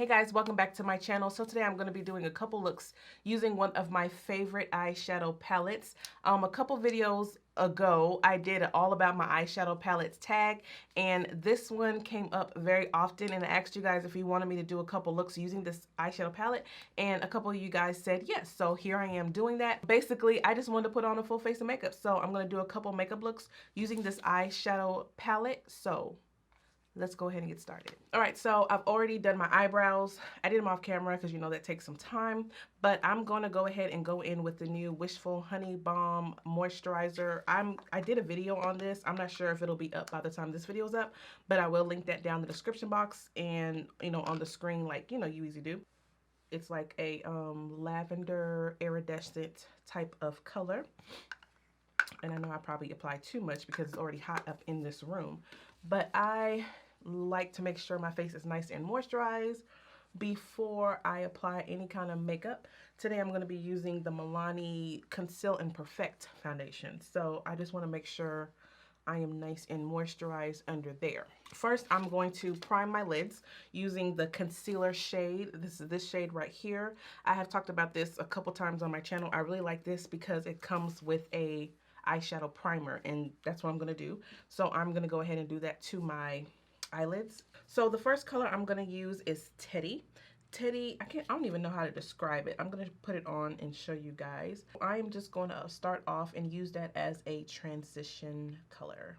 Hey guys, welcome back to my channel. So today I'm going to be doing a couple looks using one of my favorite eyeshadow palettes. A couple videos ago I did all about my eyeshadow palettes tag, and this one came up very often, and I asked you guys if you wanted me to do a couple looks using this eyeshadow palette, and a couple of you guys said yes. So here I am doing that. Basically, I just wanted to put on a full face of makeup, so I'm going to do a couple makeup looks using this eyeshadow palette. So let's go ahead and get started. All right, so I've already done my eyebrows. I did them off camera because you know that takes some time, but I'm gonna go ahead and go in with the new Wishful Honey Balm Moisturizer. I did a video on this. I'm not sure if it'll be up by the time this video's up, but I will link that down in the description box and, you know, on the screen like, you know, you easily do. It's like a lavender iridescent type of color. And I know I probably applied too much because it's already hot up in this room, but I like to make sure my face is nice and moisturized before I apply any kind of makeup. Today I'm going to be using the Milani Conceal and Perfect foundation. So I just want to make sure I am nice and moisturized under there. First, I'm going to prime my lids using the concealer shade. This is this shade right here. I have talked about this a couple times on my channel. I really like this because it comes with a eyeshadow primer, and that's what I'm going to do. So I'm going to go ahead and do that to my eyelids. So the first color I'm going to use is Teddy. I don't even know how to describe it. I'm going to put it on and show you guys. I am just going to start off and use that as a transition color.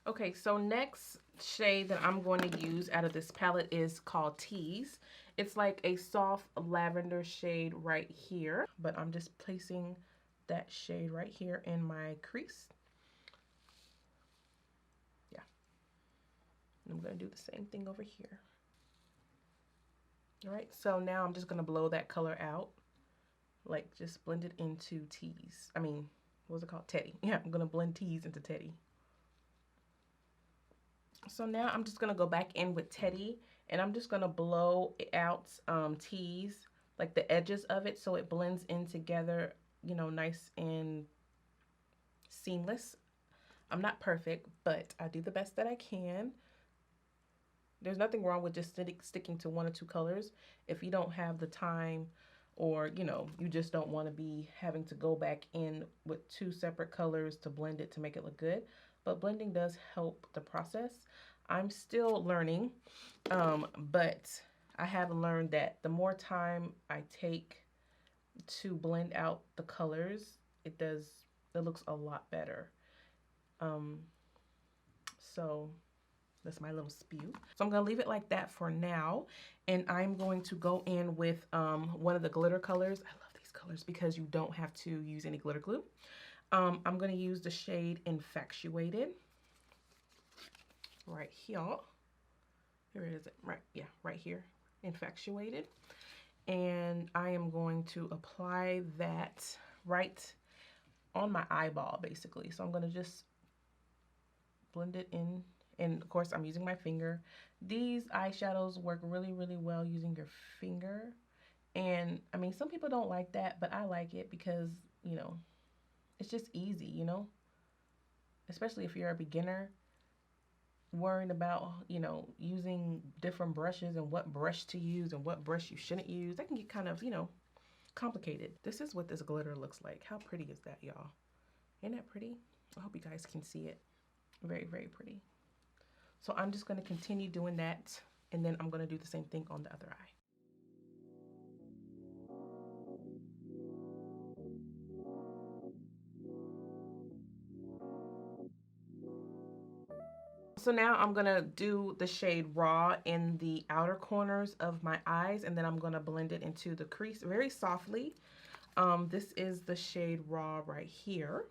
Okay, so next shade that I'm going to use out of this palette is called Tease. It's like a soft lavender shade right here, but I'm just placing that shade right here in my crease. Yeah. I'm going to do the same thing over here. All right, so now I'm just going to blow that color out. Like, just blend it into Tease. I mean, what's it called? Teddy. Yeah, I'm going to blend Tease into Teddy. So now I'm just going to go back in with Teddy, and I'm just going to blow out Tease, like the edges of it, so it blends in together, you know, nice and seamless. I'm not perfect, but I do the best that I can. There's nothing wrong with just sticking to one or two colors if you don't have the time, or, you know, you just don't want to be having to go back in with two separate colors to blend it to make it look good. But blending does help the process. I'm still learning, but I have learned that the more time I take to blend out the colors, it looks a lot better. So that's my little spew. So I'm going to leave it like that for now. And I'm going to go in with one of the glitter colors. I love these colors because you don't have to use any glitter glue. I'm going to use the shade Infatuated. Right here. Here it is. Right, yeah, right here. Infatuated. And I am going to apply that right on my eyeball, basically. So I'm going to just blend it in. And of course, I'm using my finger. These eyeshadows work really, really well using your finger. And I mean, some people don't like that, but I like it because, you know, it's just easy, you know, especially if you're a beginner, worrying about, you know, using different brushes and what brush to use and what brush you shouldn't use. That can get kind of, you know, complicated. This is what this glitter looks like. How pretty is that, y'all? Isn't that pretty? I hope you guys can see it. Very, very pretty. So I'm just going to continue doing that, and then I'm going to do the same thing on the other eye. So now I'm going to do the shade Raw in the outer corners of my eyes, and then I'm going to blend it into the crease very softly. This is the shade Raw right here,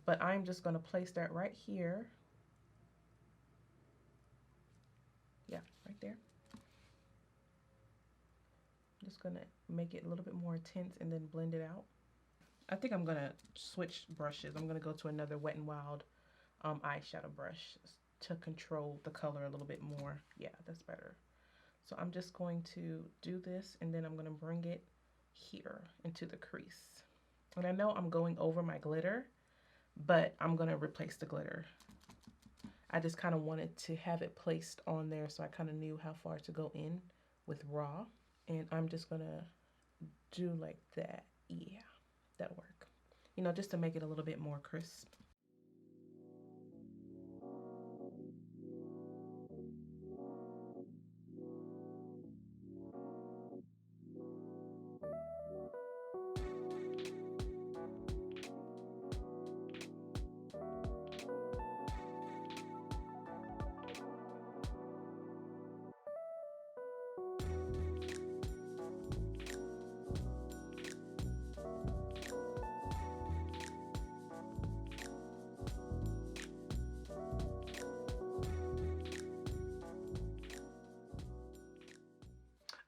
but I'm just going to place that right here. Yeah, right there. I'm just going to make it a little bit more intense and then blend it out. I think I'm going to switch brushes. I'm going to go to another Wet n Wild eyeshadow brush to control the color a little bit more. Yeah, that's better. So I'm just going to do this, and then I'm going to bring it here into the crease. And I know I'm going over my glitter, but I'm going to replace the glitter I just kind of wanted to have it placed on there so I kind of knew how far to go in with raw. And I'm just going to do like that. Yeah, that'll work. You know, just to make it a little bit more crisp.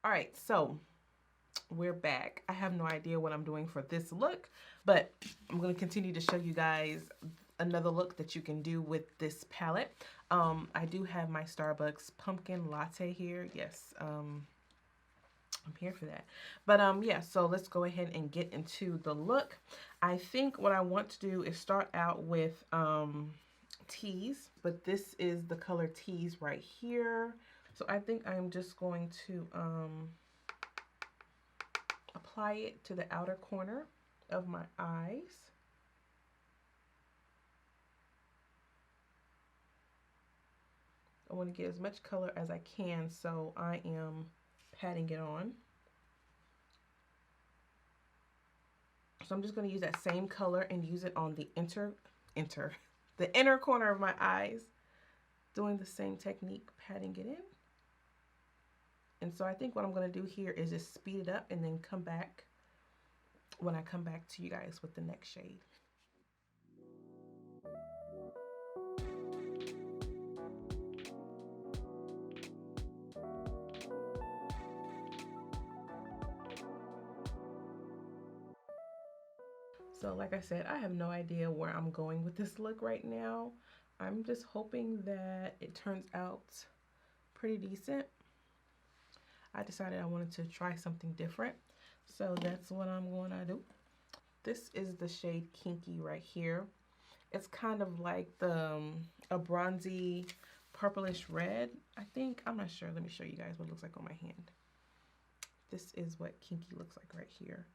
All right, so we're back. I have no idea what I'm doing for this look, but I'm going to continue to show you guys another look that you can do with this palette. I do have my Starbucks pumpkin latte here. Yes, I'm here for that. But yeah, so let's go ahead and get into the look. I think what I want to do is start out with Tease, but this is the color Tease right here. So I think I'm just going to apply it to the outer corner of my eyes. I want to get as much color as I can, so I am patting it on. So I'm just going to use that same color and use it on the the inner corner of my eyes, doing the same technique, patting it in. And so I think what I'm going to do here is just speed it up and then come back when I come back to you guys with the next shade. So like I said, I have no idea where I'm going with this look right now. I'm just hoping that it turns out pretty decent. I decided I wanted to try something different, so that's what I'm going to do. This is the shade Kinky right here. It's kind of like the a bronzy purplish red, I think. I'm not sure. Let me show you guys what it looks like on my hand. This is what Kinky looks like right here.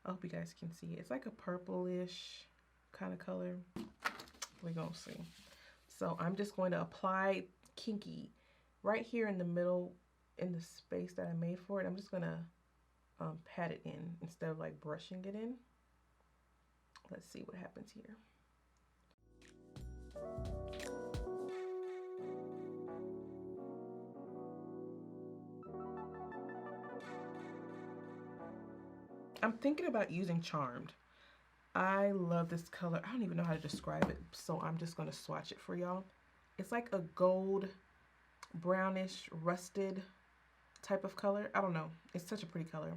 I hope you guys can see it. It's like a purplish kind of color. We're going to see. So I'm just going to apply Kinky right here in the middle, in the space that I made for it. I'm just going to pat it in instead of like brushing it in. Let's see what happens here. I'm thinking about using Charmed. I love this color. I don't even know how to describe it, so I'm just going to swatch it for y'all. It's like a gold, brownish, rusted type of color. I don't know. It's such a pretty color.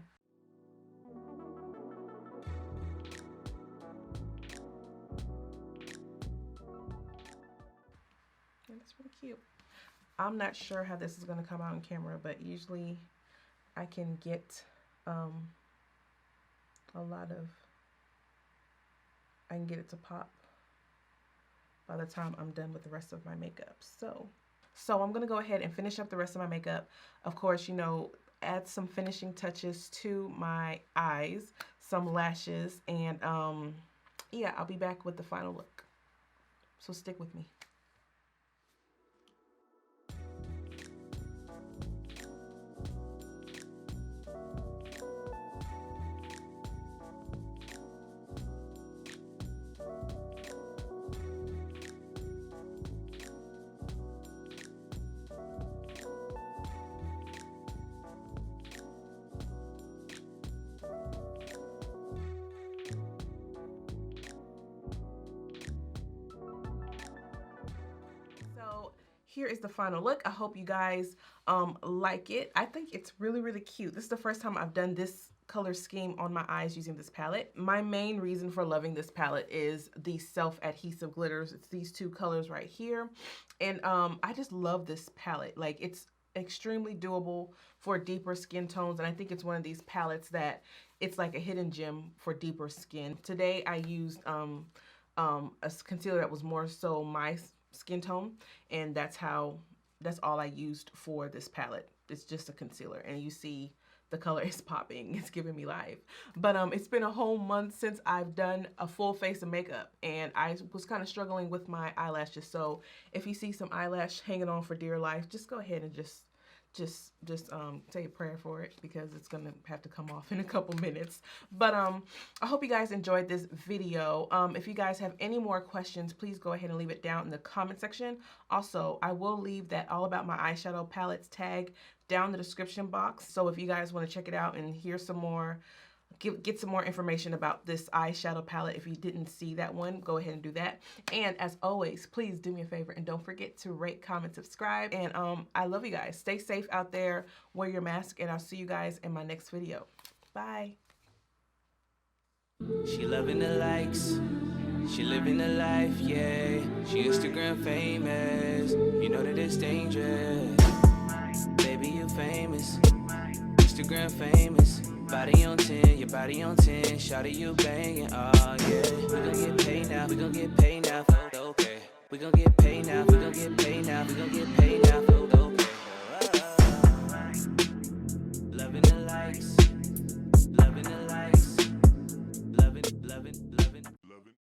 And it's really cute. I'm not sure how this is going to come out on camera, but usually I can get a lot of, I can get it to pop by the time I'm done with the rest of my makeup. So I'm going to go ahead and finish up the rest of my makeup. Of course, you know, add some finishing touches to my eyes, some lashes, and yeah, I'll be back with the final look. So stick with me. Here is the final look. I hope you guys like it. I think it's really, really cute. This is the first time I've done this color scheme on my eyes using this palette. My main reason for loving this palette is the self-adhesive glitters. It's these two colors right here. And I just love this palette. Like, it's extremely doable for deeper skin tones. And I think it's one of these palettes that it's like a hidden gem for deeper skin. Today I used a concealer that was more so my skin tone, and that's all I used for this palette. It's just a concealer, and you see the color is popping. It's giving me life. But it's been a whole month since I've done a full face of makeup, and I was kind of struggling with my eyelashes. So if you see some eyelash hanging on for dear life, just go ahead and just say a prayer for it, because it's gonna have to come off in a couple minutes. But I hope you guys enjoyed this video. If you guys have any more questions, please go ahead and leave it down in the comment section. Also, I will leave that all about my eyeshadow palettes tag down in the description box, so if you guys want to check it out and hear some more, get some more information about this eyeshadow palette, if you didn't see that one, go ahead and do that. And as always, please do me a favor and don't forget to rate, comment, subscribe. And I love you guys. Stay safe out there, wear your mask, and I'll see you guys in my next video. Bye. She loving the likes, she living the life, yeah. She Instagram famous, you know that it's dangerous. Baby, you famous, Instagram famous. Body on 10, your body on 10. Shawty, you banging, oh yeah. We gon' get paid now, we gon' get paid now, okay. We gon' get paid now, we gon' get paid now, we gon' get paid now,